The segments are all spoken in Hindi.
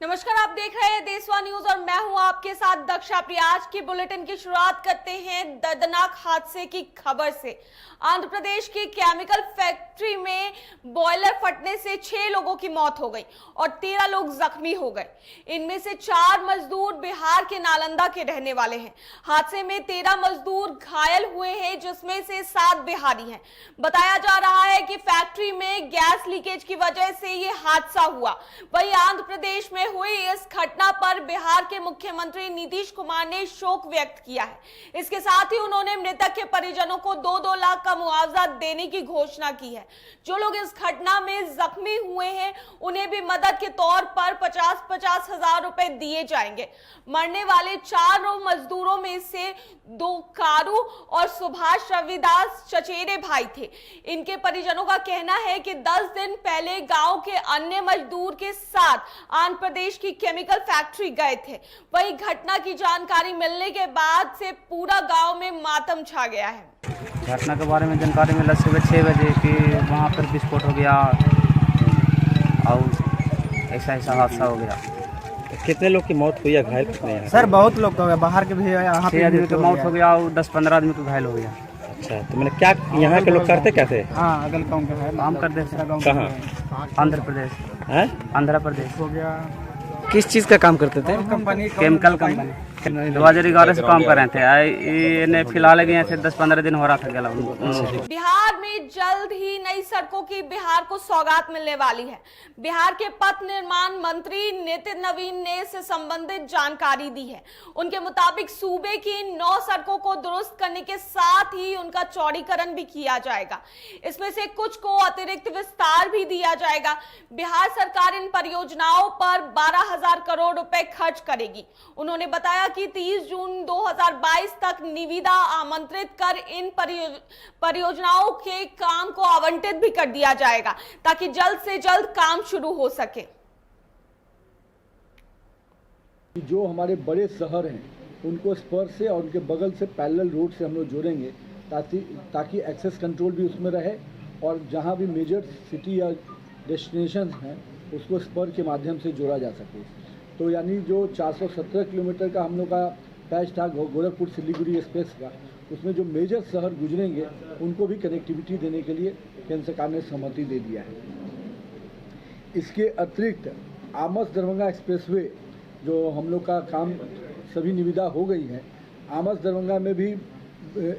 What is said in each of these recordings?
नमस्कार, आप देख रहे हैं देशवा न्यूज और मैं हूं आपके साथ दक्षा प्रिया। आज की बुलेटिन की शुरुआत करते हैं दर्दनाक हादसे की खबर से। आंध्र प्रदेश की केमिकल फैक्ट्री में बॉयलर फटने से 6 लोगों की मौत हो गई और 13 लोग जख्मी हो गए। इनमें से 4 मजदूर बिहार के नालंदा के रहने वाले हैं। हादसे में 13 मजदूर घायल हुए हैं, जिसमें से 7 बिहारी हैं। बताया जा रहा है कि फैक्ट्री में गैस लीकेज की वजह से ये हादसा हुआ। वहीं आंध्र प्रदेश में हुई इस घटना पर बिहार के मुख्यमंत्री नीतीश कुमार ने शोक व्यक्त किया है। इसके साथ ही उन्होंने मृतक के परिजनों को 2-2 लाख का मुआवजा देने की घोषणा की है। जो लोग इस घटना में जख्मी हुए हैं उन्हें भी मदद के तौर पर 50-50 हजार रुपए दिए जाएंगे। मरने वाले 4 मजदूरों में से 2 कारू और सुभाष रविदास चचेरे भाई थे। इनके परिजनों का कहना है कि 10 दिन पहले गांव के अन्य मजदूर के साथ आंध्र प्रदेश की केमिकल फैक्ट्री गए थे। वही घटना की जानकारी मिलने के बाद से पूरा गांव में मातम छा गया है। घटना के बारे में जानकारी मिला सुबह 6 बजे कि वहाँ पर विस्फोट हो गया और ऐसा हादसा हो गया। कितने लोग की मौत हुई या घायल कितने हैं? सर बहुत लोग हो गए, बाहर के भी यहाँ 6 आदमी की मौत हो गया और 10-15 आदमी को घायल हो गया। अच्छा, तो मैंने क्या यहाँ के लोग करते क्या थे? हाँ, अगल गाँव के है, काम करते थे। कहाँ? आंध्र प्रदेश। हैं? आंध्र प्रदेश हो गया। किस चीज़ का काम करते थे? कंपनी केमिकल कंपनी 2011 से काम कर रहे थे। इन्हें फिलहाल गए थे, 10-15 दिन हो रहा था गया। बिहार में जल्द ही नई सड़कों की बिहार को सौगात मिलने वाली है। बिहार के पथ निर्माण मंत्री नितिन नवीन ने इससे संबंधित जानकारी दी है। उनके मुताबिक सूबे की 9 सड़कों को दुरुस्त करने के साथ ही उनका चौड़ीकरण भी किया जाएगा। इसमें से कुछ को अतिरिक्त विस्तार भी दिया जाएगा। बिहार सरकार इन परियोजनाओं पर 12,000 करोड़ रुपए खर्च करेगी। उन्होंने बताया कि 30 जून 2022 तक निविदा आमंत्रित कर इन परियोजनाओं के काम को आवंटित भी कर दिया जाएगा ताकि जल्द से जल्द काम शुरू हो सके। जो हमारे बड़े शहर हैं उनको स्पर से और उनके बगल से पैरेलल रोड से हम लोग जोड़ेंगे ताकि एक्सेस कंट्रोल भी उसमें रहे और जहां भी मेजर सिटी या डेस्टिनेशन हैं उसको स्पर के माध्यम से जोड़ा जा सके। तो यानी जो 417 किलोमीटर का हम लोग का पैच था गोरखपुर सिलीगुड़ी एक्सप्रेस का, उसमें जो मेजर शहर गुजरेंगे उनको भी कनेक्टिविटी देने के लिए केंद्र सरकार ने सहमति दे दिया है। इसके अतिरिक्त आमस दरभंगा एक्सप्रेसवे जो हम लोग का काम सभी निविदा हो गई है, आमस दरभंगा में भी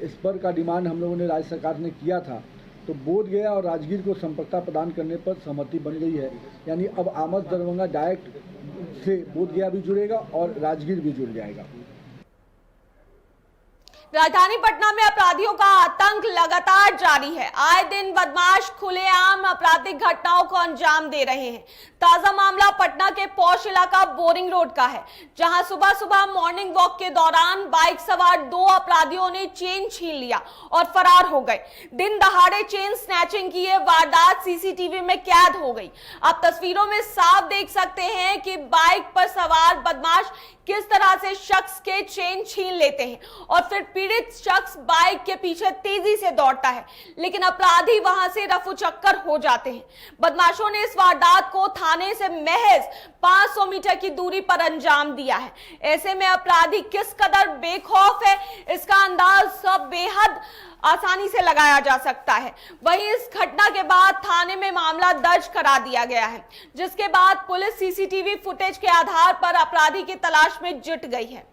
स्पर का डिमांड हम लोगों ने राज्य सरकार ने किया था, तो बोध गया और राजगीर को संपर्कता प्रदान करने पर सहमति बन गई है। यानी अब आमस दरभंगा डायरेक्ट से बोध गया भी जुड़ेगा और राजगीर भी जुड़ जाएगा। राजधानी पटना में अपराधियों का आतंक लगातार जारी है। आए दिन बदमाश खुलेआम आपराधिक घटनाओं को अंजाम दे रहे हैं। ताजा मामला पटना के पौष इलाका बोरिंग रोड का है, जहां सुबह सुबह मॉर्निंग वॉक के दौरान बाइक सवार 2 अपराधियों ने चेन छीन लिया और फरार हो गए। दिन दहाड़े चेन स्नैचिंग की यह वारदात सीसीटीवी में कैद हो गई। आप तस्वीरों में साफ देख सकते हैं कि बाइक पर सवार बदमाश किस तरह से शख्स के चेन छीन लेते हैं और फिर पीड़ित शख्स बाइक के पीछे तेजी से दौड़ता है, लेकिन अपराधी वहां से रफूचक्कर हो जाते हैं। बदमाशों ने इस वारदात को थाने से महज 500 मीटर की दूरी पर अंजाम दिया है। ऐसे में अपराधी किस कदर बेखौफ है, इसका अंदाज सब बेहद आसानी से लगाया जा सकता है। वहीं इस घटना के बाद थाने में मामला दर्ज करा दिया गया है, जिसके बाद पुलिस सीसीटीवी फुटेज के आधार पर अपराधी की तलाश में जुट गई है।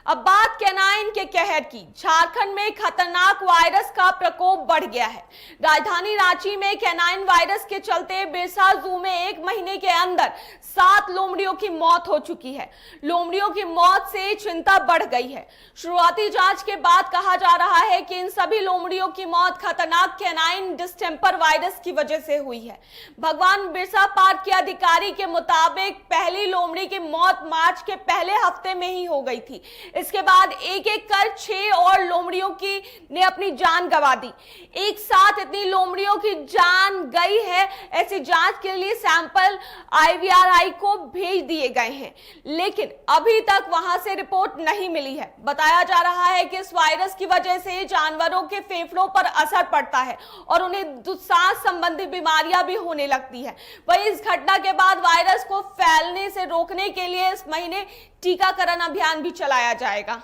अब बात कैनाइन के कहर की। झारखंड में खतरनाक वायरस का प्रकोप बढ़ गया है। राजधानी रांची में कैनाइन वायरस के चलते बिरसा जू में 1 महीने के अंदर 7 लोमड़ियों की मौत हो चुकी है। लोमड़ियों की मौत से चिंता बढ़ गई है। शुरुआती जांच के बाद कहा जा रहा है कि इन सभी लोमड़ियों की मौत खतरनाक कैनाइन डिस्टेंपर वायरस की वजह से हुई है। भगवान बिरसा पार्क के अधिकारी के मुताबिक पहली लोमड़ी की मौत मार्च के पहले हफ्ते में ही हो गई थी। इसके बाद एक एक कर 6 और लोमड़ियों की ने अपनी जान गंवा दी। एक साथ इतनी लोमड़ियों की जान गई है, ऐसी जांच के लिए सैंपल IVRI को भेज दिए गए हैं, लेकिन अभी तक वहां से रिपोर्ट नहीं मिली है। बताया जा रहा है कि इस वायरस की वजह से जानवरों के फेफड़ों पर असर पड़ता है और उन्हें सांस संबंधी बीमारियां भी होने लगती है। वहीं इस घटना के बाद वायरस को फैलने से रोकने के लिए इस महीने टीकाकरण अभियान भी चलाया जाएगा।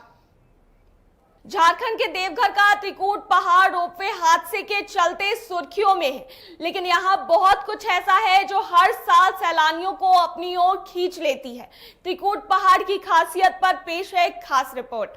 झारखंड के देवघर का त्रिकूट पहाड़ रोपवे हादसे के चलते सुर्खियों में है, लेकिन यहाँ बहुत कुछ ऐसा है जो हर साल सैलानियों को अपनी ओर खींच लेती है। त्रिकूट पहाड़ की खासियत पर पेश है एक खास रिपोर्ट।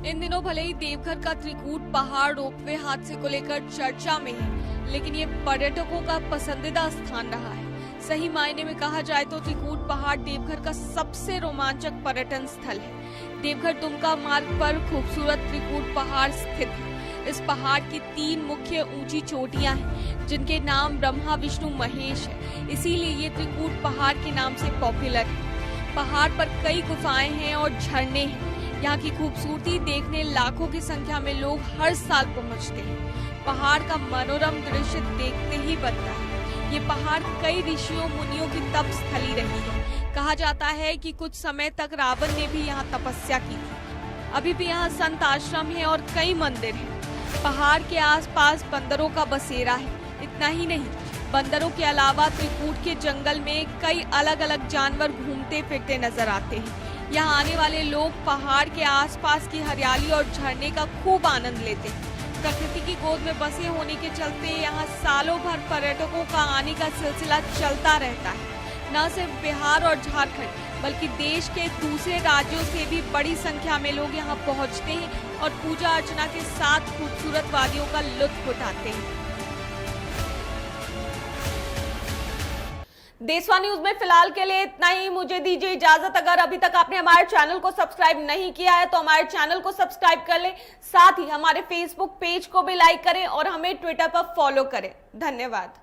इन दिनों भले ही देवघर का त्रिकूट पहाड़ रोपवे हादसे को लेकर चर्चा में है, लेकिन ये पर्यटकों का पसंदीदा स्थान रहा है। सही मायने में कहा जाए तो त्रिकूट पहाड़ देवघर का सबसे रोमांचक पर्यटन स्थल है। देवघर दुमका मार्ग पर खूबसूरत त्रिकूट पहाड़ स्थित है। इस पहाड़ की 3 मुख्य ऊंची चोटियां हैं, जिनके नाम ब्रह्मा विष्णु महेश है, इसीलिए ये त्रिकूट पहाड़ के नाम से पॉपुलर है। पहाड़ पर कई गुफाएं हैं और झरने हैं। यहाँ की खूबसूरती देखने लाखों की संख्या में लोग हर साल पहुँचते हैं। पहाड़ का मनोरम दृश्य देखते ही बनता है। ये पहाड़ कई ऋषियों मुनियों की तप स्थली रही है। कहा जाता है कि कुछ समय तक रावण ने भी यहाँ तपस्या की थी। अभी भी यहाँ संत आश्रम है और कई मंदिर हैं। पहाड़ के आसपास बंदरों का बसेरा है। इतना ही नहीं, बंदरों के अलावा त्रिकूट के जंगल में कई अलग अलग जानवर घूमते फिरते नजर आते हैं। यहाँ आने वाले लोग पहाड़ के आसपास की हरियाली और झरने का खूब आनंद लेते हैं। प्रकृति की गोद में बसे होने के चलते यहाँ सालों भर पर्यटकों का आने का सिलसिला चलता रहता है। न सिर्फ बिहार और झारखंड बल्कि देश के दूसरे राज्यों से भी बड़ी संख्या में लोग यहाँ पहुँचते हैं और पूजा अर्चना के साथ खूबसूरत वादियों का लुत्फ उठाते हैं। देशवा न्यूज में फिलहाल के लिए इतना ही। मुझे दीजिए इजाजत। अगर अभी तक आपने हमारे चैनल को सब्सक्राइब नहीं किया है तो हमारे चैनल को सब्सक्राइब कर लें, साथ ही हमारे फेसबुक पेज को भी लाइक करें और हमें ट्विटर पर फॉलो करें। धन्यवाद।